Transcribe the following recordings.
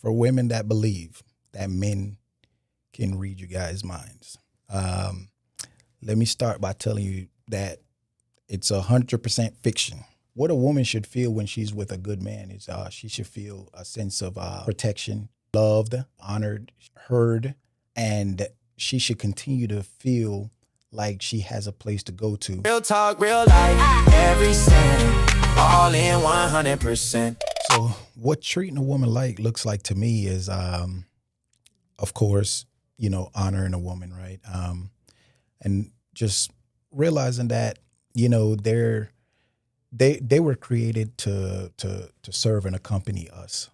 for women that believe that men can read you guys' minds. Um, Let me start by telling you that it's 100% fiction. What a woman should feel when she's with a good man is she should feel a sense of protection, loved, honored, heard, and she should continue to feel like she has a place to go to. Real talk, real life, every cent, all in 100%. So, what treating a woman like looks like to me is, of course, honoring a woman, right? And just realizing that they were created to serve and accompany us.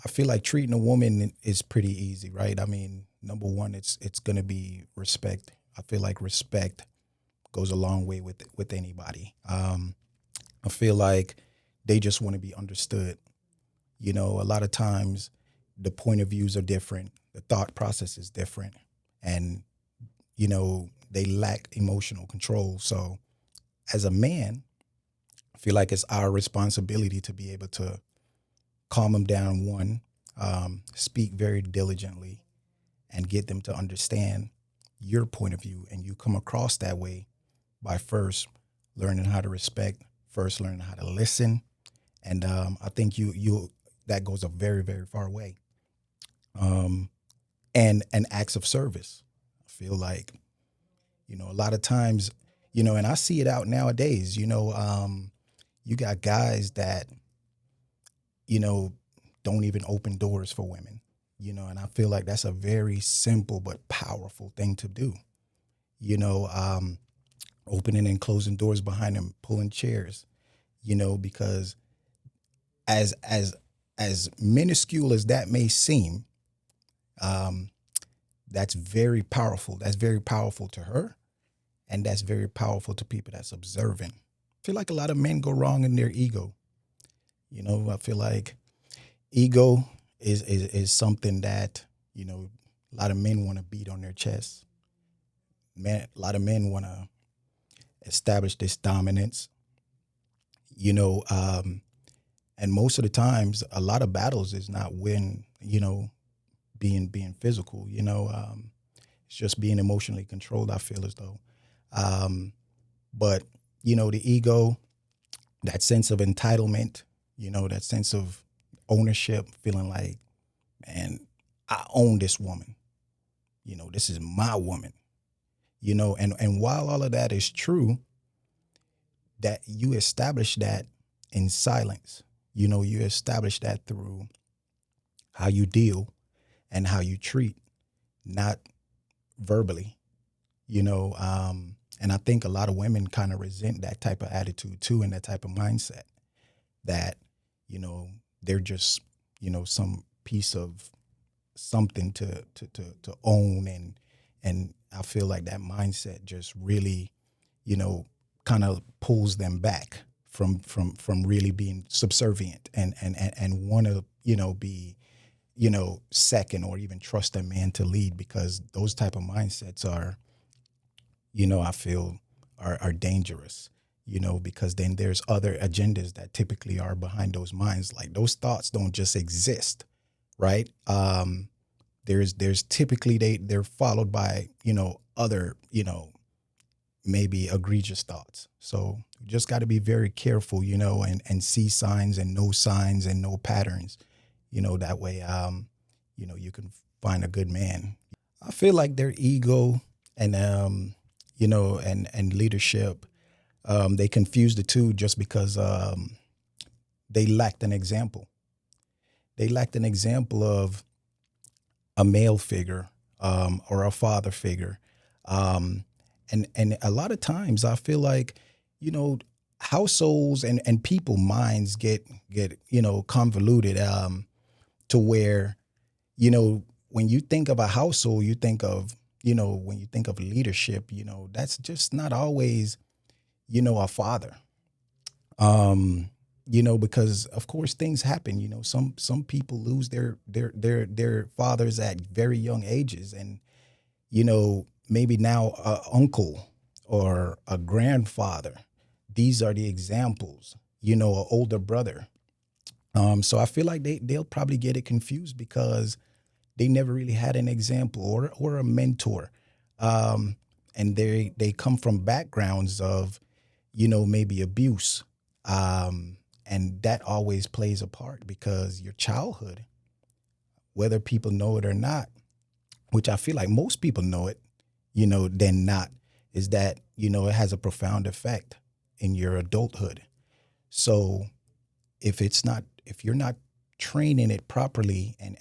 I feel like treating a woman is pretty easy, right? I mean, number one, it's gonna be respect. I feel like respect goes a long way with anybody. I feel like they just want to be understood. A lot of times the point of views are different, the thought process is different, and they lack emotional control. So as a man, I feel like it's our responsibility to be able to calm them down, one, speak very diligently, and get them to understand your point of view. And you come across that way by first learning how to respect, first learning how to listen. And I think you that goes a very, very far way. And acts of service. I feel like, a lot of times, and I see it out nowadays, you got guys that, don't even open doors for women, and I feel like that's a very simple but powerful thing to do. Opening and closing doors behind them, pulling chairs, because as minuscule as that may seem, that's very powerful. That's very powerful to her, and that's very powerful to people that's observing. I feel like a lot of men go wrong in their ego. I feel like ego is something that, a lot of men want to beat on their chest. A lot of men want to establish this dominance, and most of the times, a lot of battles is not being physical, it's just being emotionally controlled, I feel as though. But, the ego, that sense of entitlement, that sense of ownership, feeling like, man, I own this woman. This is my woman. And while all of that is true, that you establish that in silence. You establish that through how you deal and how you treat, not verbally, and I think a lot of women kind of resent that type of attitude too, and that type of mindset that, they're just, some piece of something to own. And I feel like that mindset just really, kind of pulls them back from really being subservient and want to, be, second or even trust a man to lead, because those type of mindsets are, I feel are dangerous, because then there's other agendas that typically are behind those minds. Like those thoughts don't just exist, right? There's typically they're followed by, other, maybe egregious thoughts. So you just got to be very careful, and see signs and know patterns, that way, you can find a good man. I feel like their ego and, and leadership, they confuse the two just because they lacked an example. They lacked an example of a male figure or a father figure. And a lot of times I feel like, households and people minds get convoluted to where, when you think of a household, you think of, when you think of leadership, that's just not always, a father. Because of course things happen, some people lose their fathers at very young ages, and, maybe now a uncle or a grandfather. These are the examples, an older brother. So I feel like they'll probably get it confused because they never really had an example or a mentor, um, and they come from backgrounds of, maybe abuse, and that always plays a part because your childhood, whether people know it or not, which I feel like most people know it, than not, is that it has a profound effect in your adulthood. So if you're not training it properly and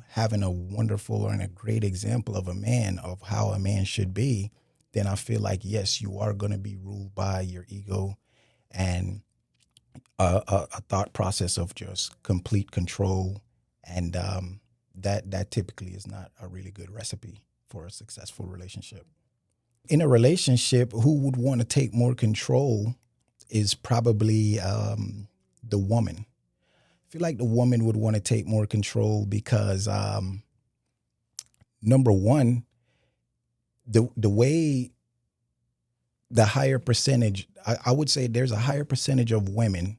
having a wonderful and a great example of a man, of how a man should be, then I feel like yes, you are going to be ruled by your ego and a thought process of just complete control, and that typically is not a really good recipe for a successful relationship. In a relationship, who would want to take more control is probably the woman. I feel like the woman would want to take more control because number one, the way the higher percentage, I would say there's a higher percentage of women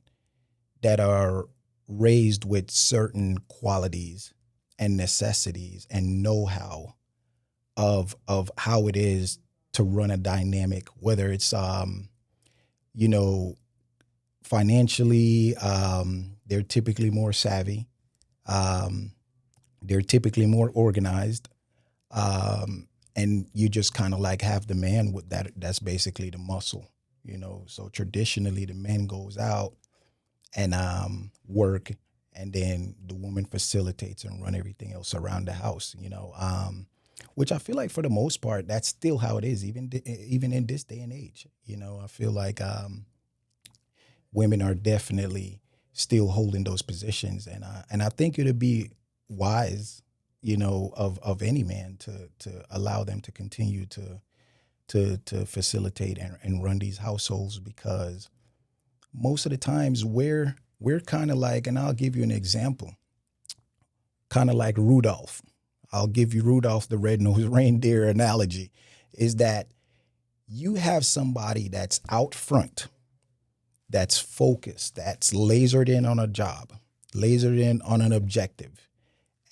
that are raised with certain qualities and necessities and know-how of how it is to run a dynamic, whether it's you know financially, they're typically more savvy, um, they're typically more organized, and you just kind of like have the man with that. That's basically the muscle. So traditionally the man goes out and work, and then the woman facilitates and run everything else around the house. Which I feel like for the most part that's still how it is, even in this day and age. I feel like women are definitely still holding those positions, and I think it'd be wise, of any man to allow them to continue to facilitate and run these households, because most of the times we're kind of like, and I'll give you an example, kind of like Rudolph. I'll give you Rudolph the red-nosed reindeer analogy, is that you have somebody that's out front, that's focused, that's lasered in on a job, lasered in on an objective.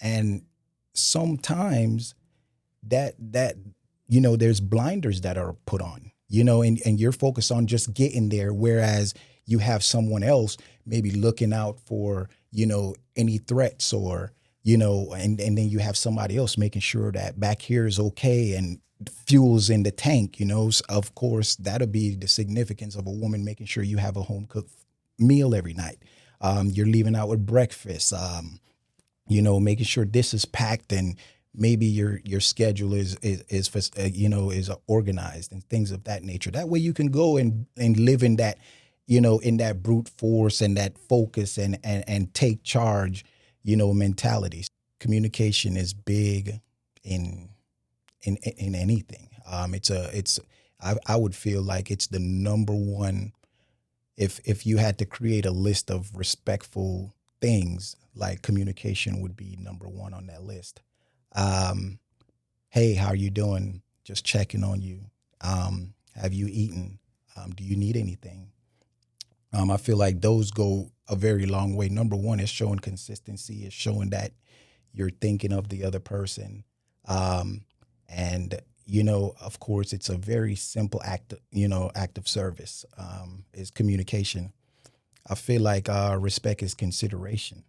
And sometimes that there's blinders that are put on, and you're focused on just getting there, whereas you have someone else maybe looking out for any threats, or and then you have somebody else making sure that back here is okay and fuels in the tank. Of course that'll be the significance of a woman making sure you have a home cooked meal every night. You're leaving out with breakfast, making sure this is packed, and maybe your schedule is organized and things of that nature. That way you can go and live in that, in that brute force and that focus and take charge, mentality. Communication is big in in anything. I would feel like it's the number one. If you had to create a list of respectful things, like communication would be number one on that list. Um, hey, how are you doing? Just checking on you. Have you eaten? Do you need anything? I feel like those go a very long way. Number one is showing consistency, is showing that you're thinking of the other person. Um, and, of course, it's a very simple act of service, is communication. I feel like respect is consideration.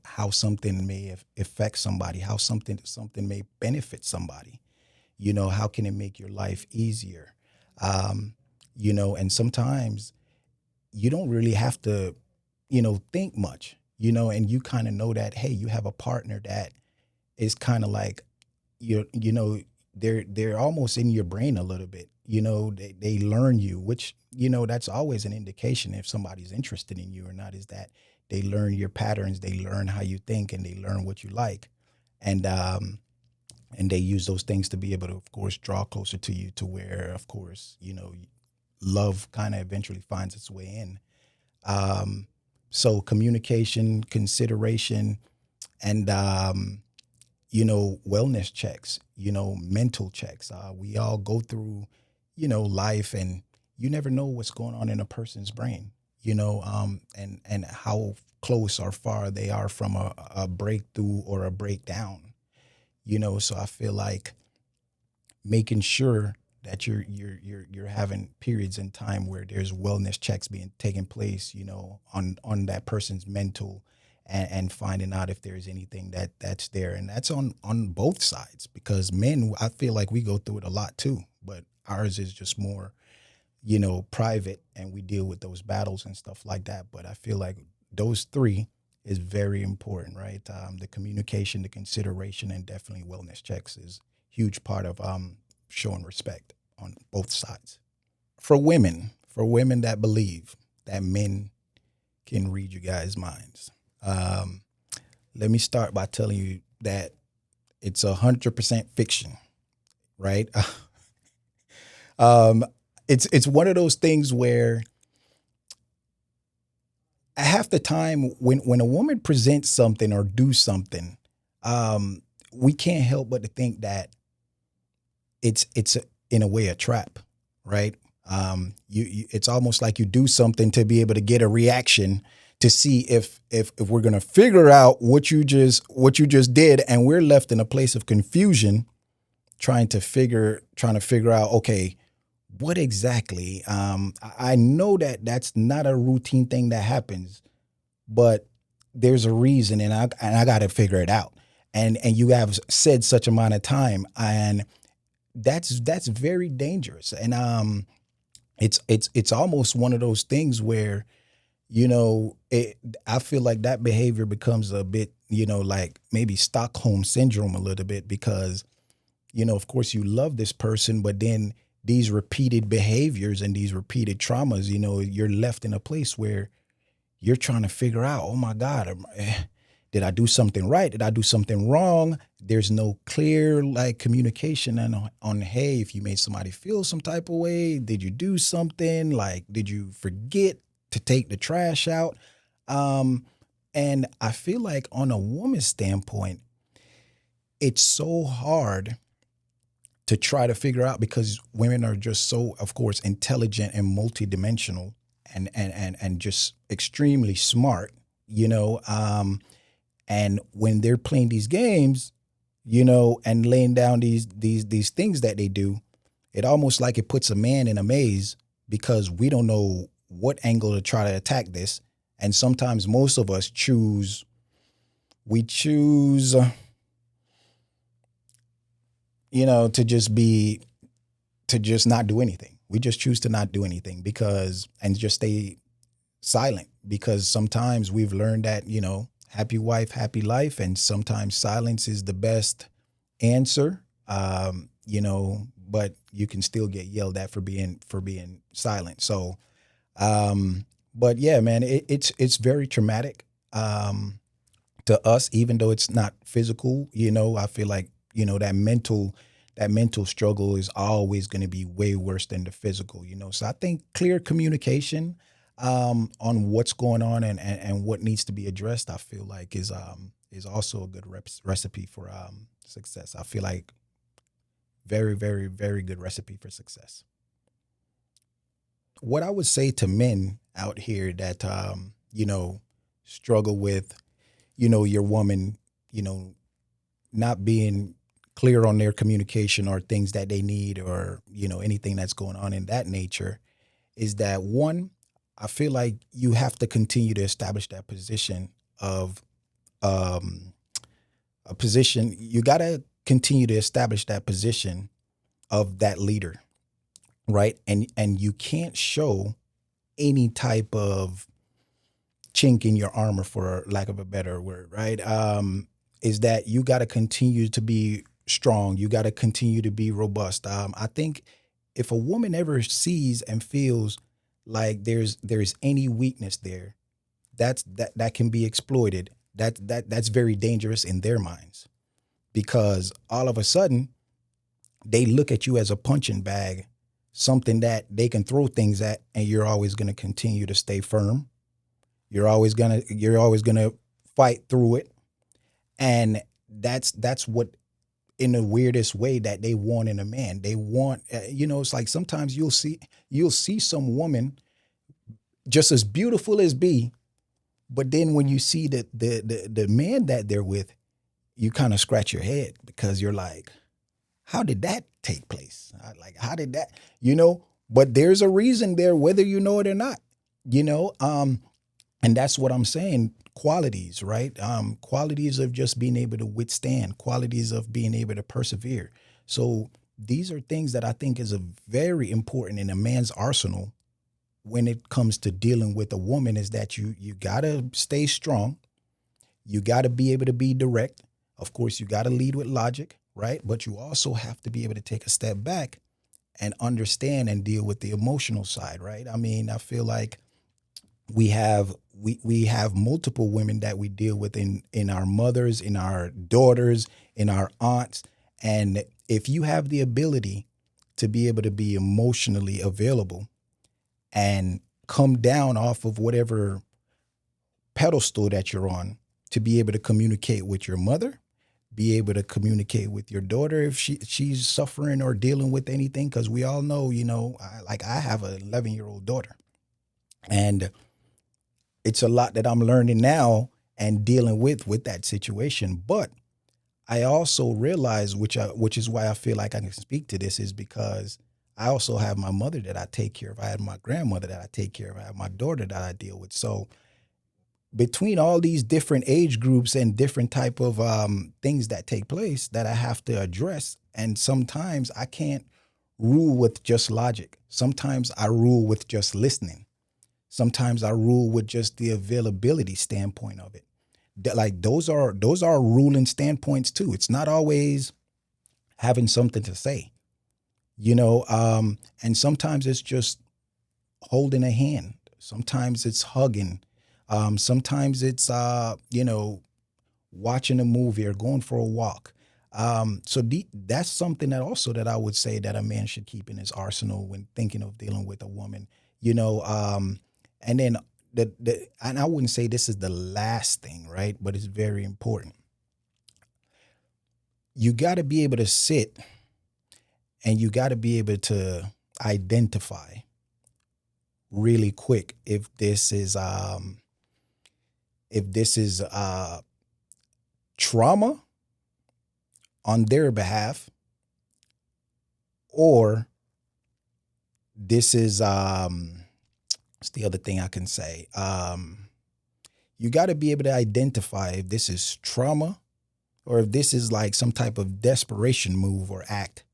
How something may affect somebody, how something may benefit somebody. How can it make your life easier? Um, and sometimes you don't really have to, think much, and you kind of know that, hey, you have a partner that is kind of like, they're almost in your brain a little bit. They learn you, which, that's always an indication if somebody's interested in you or not, is that they learn your patterns, they learn how you think, and they learn what you like. And they use those things to be able to, of course, draw closer to you, to where, of course, love kind of eventually finds its way in. Um, so communication, consideration, and wellness checks, mental checks. We all go through, life, and you never know what's going on in a person's brain. and how close or far they are from a breakthrough or a breakdown. So I feel like making sure that you're having periods in time where there's wellness checks being taking place, on that person's mental, and finding out if there's anything that's there, and that's on both sides, because men, I feel like we go through it a lot too, but ours is just more, private, and we deal with those battles and stuff like that. But I feel like those three is very important, right? The communication, the consideration, and definitely wellness checks is huge part of showing respect on both sides. For women that believe that men can read you guys' minds, um, let me start by telling you that it's 100% fiction, right? um, it's one of those things where half the time when a woman presents something or do something, um, we can't help but to think that in a way a trap, right? It's almost like you do something to be able to get a reaction, to see if we're gonna figure out what you just did, and we're left in a place of confusion, trying to figure out, okay, what exactly? I know that that's not a routine thing that happens, but there's a reason, and I got to figure it out. And you have said such amount of time, and that's very dangerous. And it's almost one of those things where, I feel like that behavior becomes a bit, like maybe Stockholm syndrome a little bit, because of course you love this person, but then these repeated behaviors and these repeated traumas, you're left in a place where you're trying to figure out, oh my God, did I do something right? Did I do something wrong? There's no clear like communication on, hey, if you made somebody feel some type of way, did you do something? Like, did you forget to take the trash out? Um, and I feel like on a woman's standpoint, it's so hard to try to figure out, because women are just so, of course, intelligent and multidimensional, and just extremely smart, and when they're playing these games, and laying down these things that they do, it almost like it puts a man in a maze, because we don't know what angle to try to attack this. And sometimes most of us choose, to just not do anything. We just choose to not do anything, and just stay silent, because sometimes we've learned that, happy wife, happy life. And sometimes silence is the best answer. But you can still get yelled at for being silent. So, but yeah, man, it's very traumatic, to us, even though it's not physical. I feel like, that mental struggle is always going to be way worse than the physical. So I think clear communication, on what's going on, and what needs to be addressed, I feel like is also a good recipe for success. I feel like very, very, very good recipe for success. What I would say to men out here that, struggle with, your woman, you know, not being clear on their communication or things that they need, or, anything that's going on in that nature, is that one, I feel like you have to continue to establish that position of, um, a position. You got to continue to establish that position of that leader, right? And you can't show any type of chink in your armor, for lack of a better word, right? Is that you got to continue to be strong. You got to continue to be robust. I think if a woman ever sees and feels like there's any weakness there, that can be exploited. That's very dangerous in their minds, because all of a sudden they look at you as a punching bag, something that they can throw things at, and you're always going to continue to stay firm. You're always gonna fight through it, and that's what, in the weirdest way, that they want in a man. They want, it's like sometimes you'll see some woman just as beautiful as be. But then when you see the man that they're with, you kind of scratch your head because you're like, how did that take place? Like, how did that, you know? But there's a reason there, whether you know it or not, you know? And that's what I'm saying. Qualities, right? Qualities of just being able to withstand, qualities of being able to persevere. So these are things that I think is a very important in a man's arsenal when it comes to dealing with a woman is that you gotta stay strong. You gotta be able to be direct. Of course, you gotta lead with logic, right? But you also have to be able to take a step back and understand and deal with the emotional side, right? I mean, I feel like we have multiple women that we deal with in our mothers, in our daughters, in our aunts. And if you have the ability to be able to be emotionally available and come down off of whatever pedestal that you're on to be able to communicate with your mother, be able to communicate with your daughter if she's suffering or dealing with anything. Because we all know, you know, I have an 11-year-old daughter, and it's a lot that I'm learning now and dealing with that situation. But I also realize, which is why I feel like I can speak to this, is because I also have my mother that I take care of. I have my grandmother that I take care of. I have my daughter that I deal with. So between all these different age groups and different type of things that take place that I have to address, and sometimes I can't rule with just logic. Sometimes I rule with just listening. Sometimes I rule with just the availability standpoint of it. Like those are ruling standpoints too. It's not always having something to say, you know. And sometimes it's just holding a hand. Sometimes it's hugging. Sometimes it's you know, watching a movie or going for a walk. That's something that also that I would say that a man should keep in his arsenal when thinking of dealing with a woman. You know, and then and I wouldn't say this is the last thing, right? But it's very important. You got to be able to sit and you got to be able to identify really quick if this is trauma on their behalf, or this is what's the other thing I can say? You got to be able to identify if this is trauma or if this is like some type of desperation move or act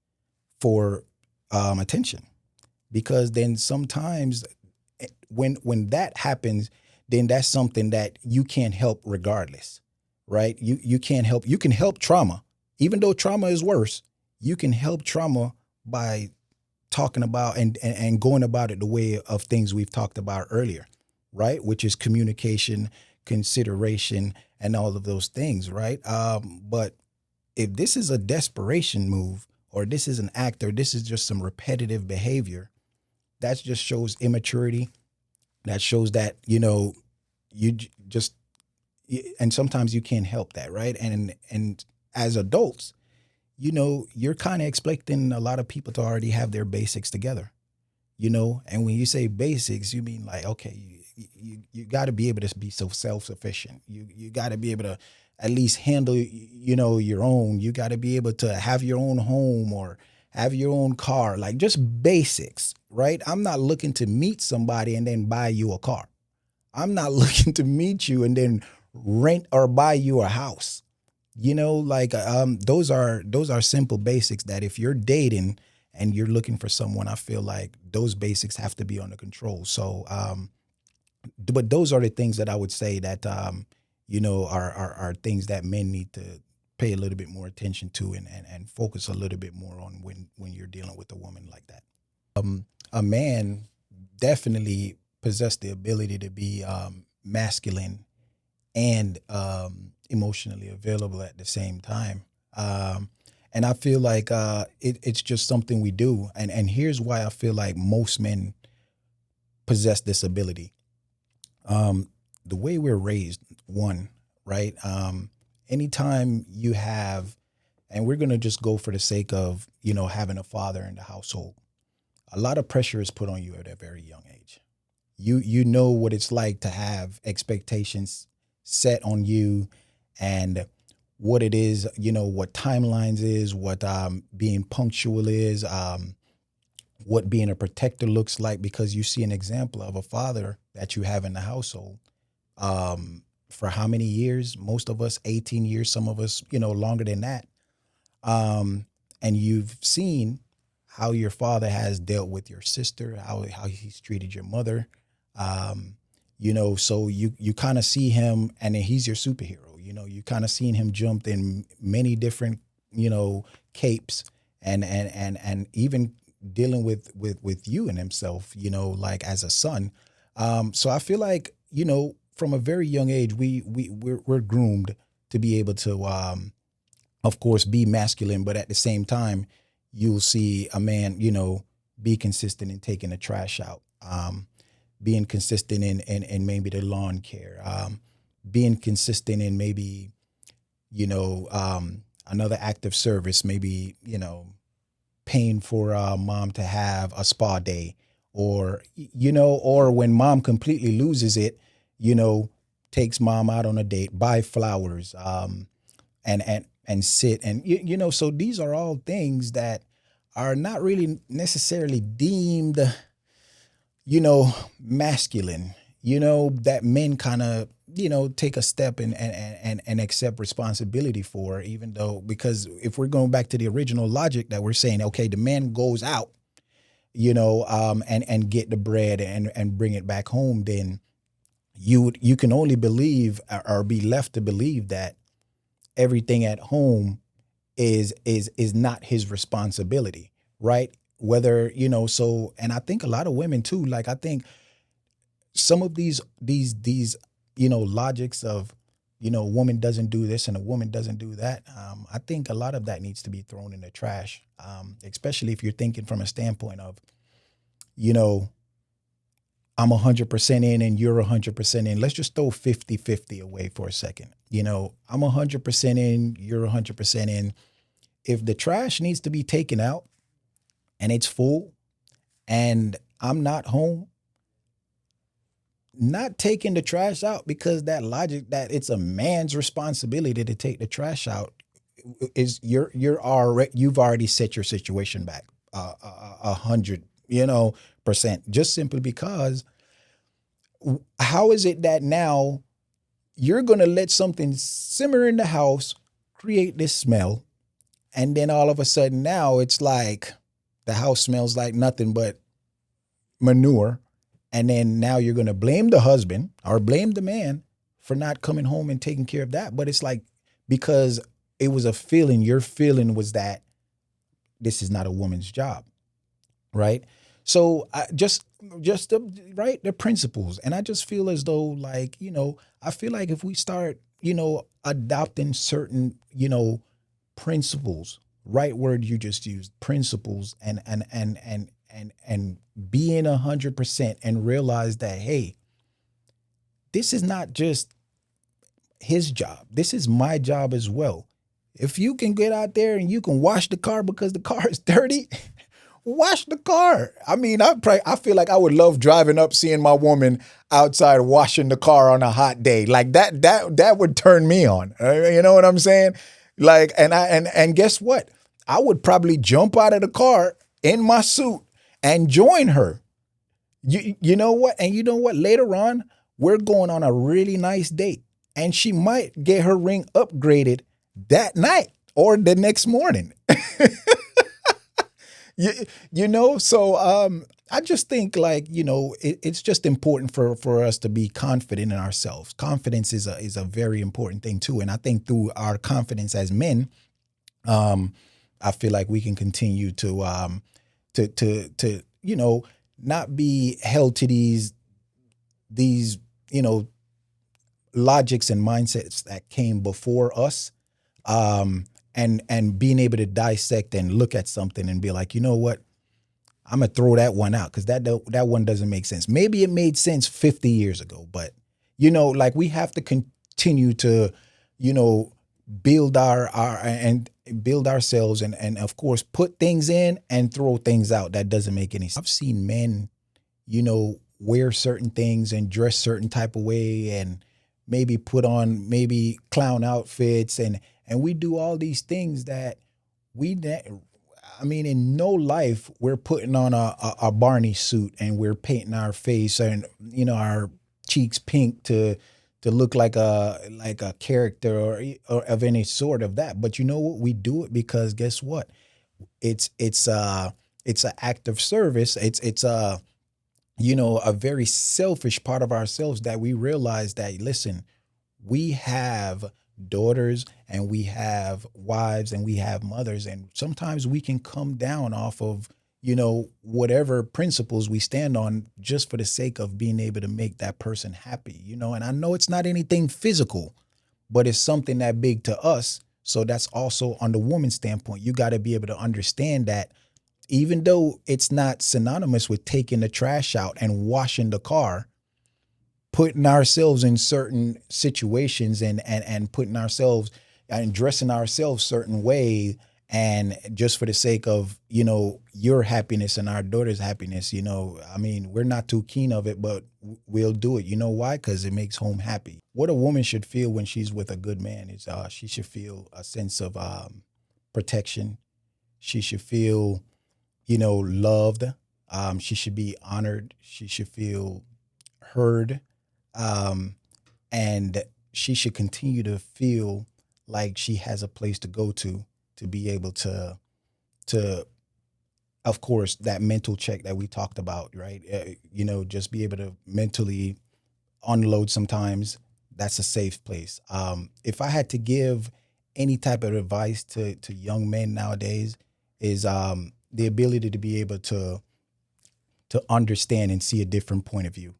for attention. Because then sometimes when that happens, then that's something that you can't help regardless, right? You can't help. You can help trauma, even though trauma is worse. You can help trauma by talking about and going about it the way of things we've talked about earlier, right? Which is communication, consideration, and all of those things, right? But if this is a desperation move, or this is an act, or this is just some repetitive behavior, that just shows immaturity. That shows that, you know, just, and sometimes you can't help that, right? And as adults, you know, you're kind of expecting a lot of people to already have their basics together, you know? And when you say basics, you mean like, okay, you got to be able to be so self-sufficient. You got to be able to at least handle, you know, your own. You got to be able to have your own home or have your own car, like just basics, right? I'm not looking to meet somebody and then buy you a car. I'm not looking to meet you and then rent or buy you a house. You know, like those are simple basics that if you're dating and you're looking for someone, I feel like those basics have to be under control. So, but those are the things that I would say that you know are things that men need to pay a little bit more attention to and focus a little bit more on when you're dealing with a woman like that. A man definitely possess the ability to be masculine and emotionally available at the same time. And I feel like it's just something we do. And here's why I feel like most men possess this ability. The way we're raised, one, right? Anytime you have, and we're going to just go for the sake of, you know, having a father in the household, a lot of pressure is put on you at a very young age. You know what it's like to have expectations set on you, and what it is, what timelines is, what being punctual is, what being a protector looks like, because you see an example of a father that you have in the household, for how many years? Most of us 18 years, some of us, longer than that. And you've seen how your father has dealt with your sister, how he's treated your mother. Um, so you kind of see him, and then he's your superhero. You kind of seen him jumped in many different, capes, and even dealing with you and himself, like as a son. So I feel like, from a very young age, we're groomed to be able to, of course, be masculine, but at the same time, you'll see a man, be consistent in taking the trash out, being consistent in maybe the lawn care, being consistent in maybe, another act of service, maybe, paying for mom to have a spa day, or, or when mom completely loses it, you know, takes mom out on a date, buy flowers, and sit, and so these are all things that are not really necessarily deemed, masculine, that men kind of, take a step and accept responsibility for, even though, because if we're going back to the original logic that we're saying, okay, the man goes out, and get the bread and bring it back home, then you can only believe, or be left to believe, that everything at home is not his responsibility, right? Whether, so, and I think a lot of women too, like, I think some of these logics of, a woman doesn't do this and a woman doesn't do that. I think a lot of that needs to be thrown in the trash, especially if you're thinking from a standpoint of, you know, I'm 100% in and you're 100% in. Let's just throw 50-50 away for a second. I'm 100% in, you're 100% in. If the trash needs to be taken out and it's full and I'm not home, not taking the trash out, because that logic that it's a man's responsibility to take the trash out, is you've already set your situation back 100 percent, just simply because, how is it that now you're going to let something simmer in the house, create this smell, and then all of a sudden now it's like the house smells like nothing but manure, and then now you're going to blame the husband or blame the man for not coming home and taking care of that. But it's like, because it was a feeling, your feeling was that this is not a woman's job, right? So right, the principles. And I just feel as though, like, I feel like if we start, adopting certain, principles, right word you just used, principles, and being 100%, and realize that, hey, this is not just his job. This is my job as well. If you can get out there and you can wash the car because the car is dirty, wash the car. I mean, I feel like I would love driving up, seeing my woman outside washing the car on a hot day. Like that would turn me on. You know what I'm saying? Like, and guess what? I would probably jump out of the car in my suit and join her. You know what? And you know what? Later on, we're going on a really nice date, and she might get her ring upgraded that night or the next morning. So I just think, like, it's just important for us to be confident in ourselves. Confidence is a very important thing too. And I think through our confidence as men, I feel like we can continue to not be held to these logics and mindsets that came before us. And being able to dissect and look at something and be like, you know what, I'm gonna throw that one out because that one doesn't make sense. Maybe it made sense 50 years ago, but like, we have to continue to, build and build ourselves, and of course put things in and throw things out that doesn't make any sense. I've seen men, wear certain things and dress certain type of way and maybe put on maybe clown outfits and we do all these things that I mean, in no life we're putting on a Barney suit and we're painting our face and our cheeks pink to look like a character or of any sort of that. But you know what? We do it because guess what? It's an act of service. It's a very selfish part of ourselves that we realize that, listen, we have daughters and we have wives and we have mothers. And sometimes we can come down off of, whatever principles we stand on just for the sake of being able to make that person happy, and I know it's not anything physical, but it's something that big to us. So that's also on the woman's standpoint. You got to be able to understand that even though it's not synonymous with taking the trash out and washing the car, putting ourselves in certain situations and putting ourselves and dressing ourselves certain way, and just for the sake of, your happiness and our daughter's happiness, I mean, we're not too keen of it, but we'll do it. You know why? Because it makes home happy. What a woman should feel when she's with a good man is she should feel a sense of protection. She should feel loved. She should be honored. She should feel heard. And she should continue to feel like she has a place to go to be able to, of course, that mental check that we talked about, right? Just be able to mentally unload sometimes. That's a safe place. If I had to give any type of advice to young men nowadays is the ability to be able to understand and see a different point of view.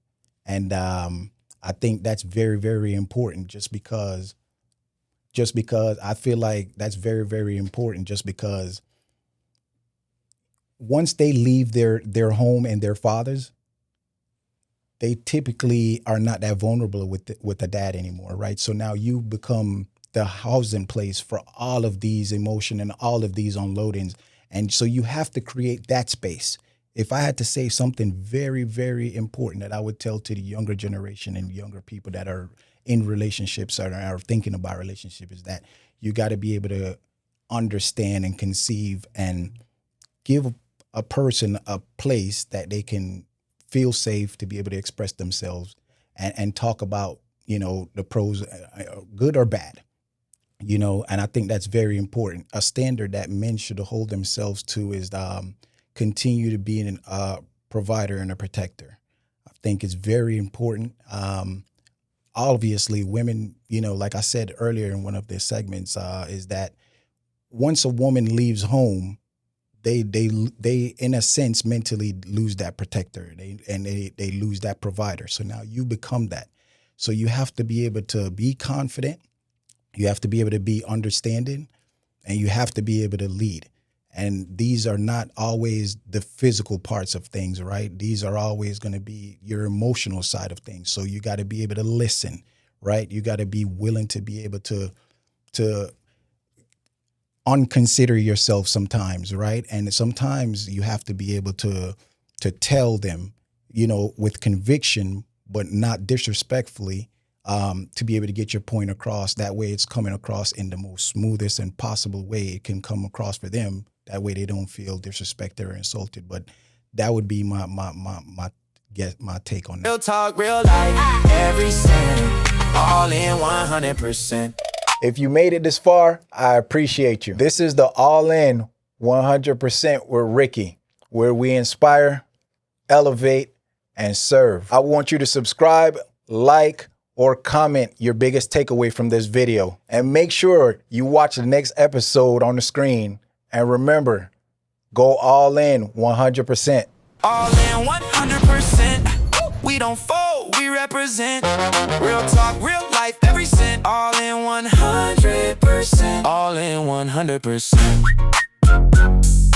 And I think that's very, very important just because I feel like that's very, very important just because once they leave their home and their fathers, they typically are not that vulnerable with the dad anymore, right? So now you become the housing place for all of these emotion and all of these unloadings. And so you have to create that space. If I had to say something very, very important that I would tell to the younger generation and younger people that are in relationships or are thinking about relationship is that you got to be able to understand and conceive and give a person a place that they can feel safe to be able to express themselves and talk about, the pros, good or bad, and I think that's very important. A standard that men should hold themselves to is continue to be a provider and a protector. I think it's very important. Obviously, women, like I said earlier in one of the segments, is that once a woman leaves home, they in a sense mentally lose that protector. They lose that provider. So now you become that. So you have to be able to be confident. You have to be able to be understanding, and you have to be able to lead. And these are not always the physical parts of things, right? These are always going to be your emotional side of things. So you got to be able to listen, right? You got to be willing to be able to unconsider yourself sometimes, right? And sometimes you have to be able to tell them, with conviction, but not disrespectfully, to be able to get your point across. That way it's coming across in the most smoothest and possible way it can come across for them. That way they don't feel disrespected or insulted. But that would be my take on that. Real talk, real life, every cent, all in 100%. If you made it this far, I appreciate you. This is the All In 100% with Rickie, where we inspire, elevate, and serve. I want you to subscribe, like, or comment your biggest takeaway from this video. And make sure you watch the next episode on the screen. And remember, go all in 100%. All in 100%. We don't fold, we represent. Real talk, real life, every cent. All in 100%. All in 100%.